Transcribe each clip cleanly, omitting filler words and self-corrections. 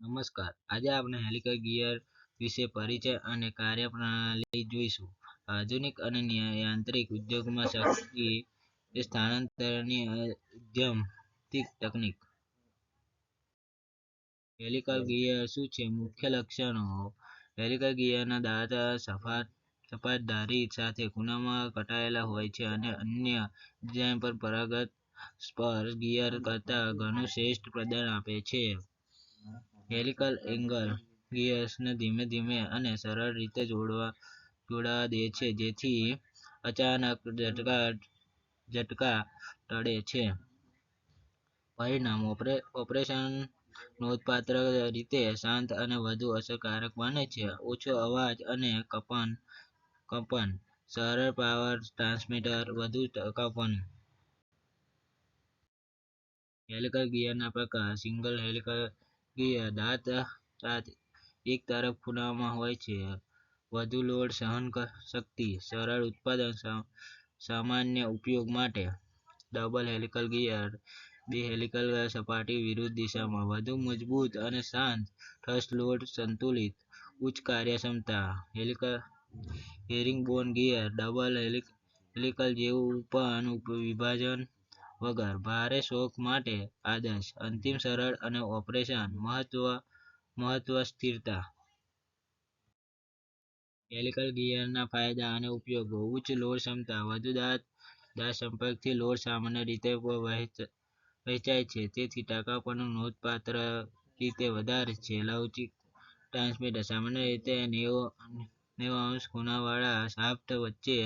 નમસ્કાર. આજે આપણે હેલિકલ ગિયર વિશે પરિચય અને કાર્યપ્રણાલી જોઈશું. આધુનિક અને યાંત્રિક ઉદ્યોગમાં શક્તિ સ્થાનાંતરણની ઉદ્યમથી તકનીક. હેલિકલ ગિયર શું છે? મુખ્ય લક્ષણો. હેલિકલ ગિયરના દાંત સપાટ ધારી સાથે ખૂણામાં કટાયેલા હોય છે અને અન્ય ડિઝાઇન પરંપરાગત સ્પર્શ ગિયર કરતાં ઘણું શ્રેષ્ઠ પ્રદર્શન આપે છે. હેલિકલ એંગલ ગિયર્સને ધીમે ધીમે અને સરળ રીતે જોડવા દે છે, જેથી અચાનક ઝટકા ટળે છે. પરિણામ. ઓપરેશન નોંધપાત્ર રીતે શાંત અને વધુ અસરકારક બને છે. ઓછો અવાજ અને કંપન. સરળ પાવર ટ્રાન્સમિટર. વધુ ટકાઉપણું. હેલિકલ ગિયરના પ્રકાર. સિંગલ હેલિકલ ગિયર દાંત સાથે એક તરફ ખૂણામાં હોય છે. વધુ લોડ સહન શક્તિ. સરળ ઉત્પાદન. સામાન્ય ઉપયોગ માટે. ડબલ હેલિકલ ગિયર બે હેલિકલ સપાટી વિરુદ્ધ દિશામાં. વધુ મજબૂત અને શાંત. થ્રસ્ટ લોડ સંતુલિત. ઉચ્ચ કાર્યક્ષમતા. હેરિંગબોન ગિયર ડબલ હેલિકલ જેવું પણ વિભાજન વગર. ભારે શોખ માટે આદર્શ. અંતિમ સરળ અને ઓપરેશન મહત્વ સ્થિરતા. હેલિકલ ગિયરના ફાયદા અને ઉપયોગો. ઉચ્ચ લોડ ક્ષમતા. વધુ દાંત સંપર્કથી લોડ સામાન્ય રીતે વહેંચાય છે, તેથી ટકાઉપણું નોંધપાત્ર રીતે વધારે છે. લવચીક ટ્રાન્સમિટર. સામાન્ય રીતે 90° ખૂણાવાળા શાફ્ટ વચ્ચે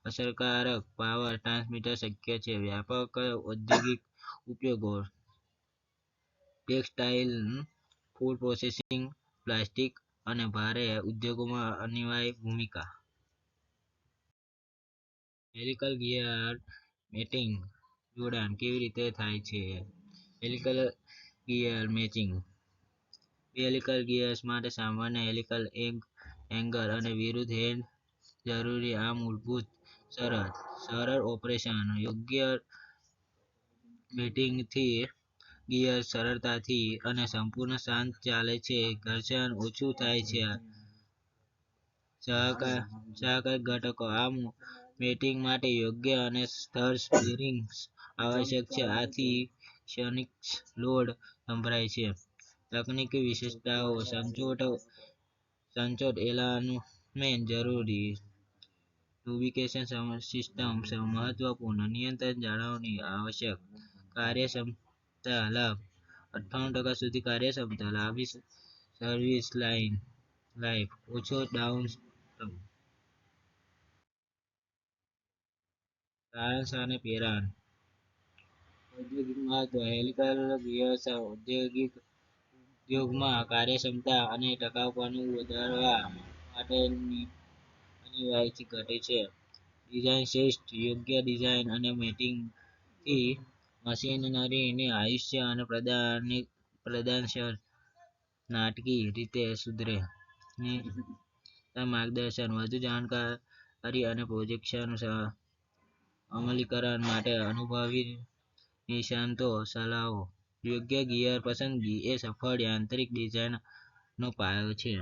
અસરકારક પાવર ટ્રાન્સમિશન શક્ય છે. વ્યાપક ઔદ્યોગિક ઉપયોગો. ટેક્સટાઇલ, ફૂડ પ્રોસેસિંગ, પ્લાસ્ટિક અને ભારે ઉદ્યોગોમાં અનિવાર્ય ભૂમિકા. હેલિકલ ગિયર મેટિંગ જોડાણ કેવી રીતે થાય છે? Helical gear matching. બે હેલિકલ ગિયર્સ માટે સમાન હેલિકલ એંગલ અને વિરુદ્ધ હેડ જરૂરી. આ મૂળભૂત શરત. સરળ ઓપરેશન. યોગ્ય મેટિંગથી ગિયર્સ સરળતાથી અને સંપૂર્ણ શાંત ચાલે છે. ઘર્ષણ ઓછું થાય છે. સહાયક ઘટકો. આ મેટિંગ માટે યોગ્ય અને સ્થિર બેરિંગ્સ આવશ્યક છે, આથી ક્ષણિક લોડ સંભળાય છે. તકનીકી વિશેષતાઓ. સચોટ એલાઇનમેન્ટ જરૂરી. લુબ્રિકેશન સિસ્ટમ મહત્વપૂર્ણ. નિયંત્રણ જાળવણી આવશ્યક. કાર્યક્ષમતા લાભ. 98% સુધી કાર્યક્ષમતા. લાંબી સર્વિસ લાઇફ. ઓછો ડાઉનટાઇમ. સારાંશ અને પ્રેરણા. ઔદ્યોગિક મહત્વ. હેલિકલ ગિયર્સ ઉદ્યોગમાં કાર્યક્ષમતા અને ટકાઉપણું વધારવા માટે અનિવાર્યથી ઘટે છે. ડિઝાઇન શ્રેષ્ઠ. યોગ્ય ડિઝાઇન અને મેટિંગથી મશીનરીનું આયુષ્ય અને પ્રદર્શન નાટકીય રીતે સુધરે. માર્ગદર્શન. વધુ જાણકારી અને પ્રોજેક્ટ અમલીકરણ માટે અનુભવી નિષ્ણાતોની સલાહો. યોગ્ય ગિયર પસંદગી એ સફળ યાંત્રિક ડિઝાઇનનો પાયો છે.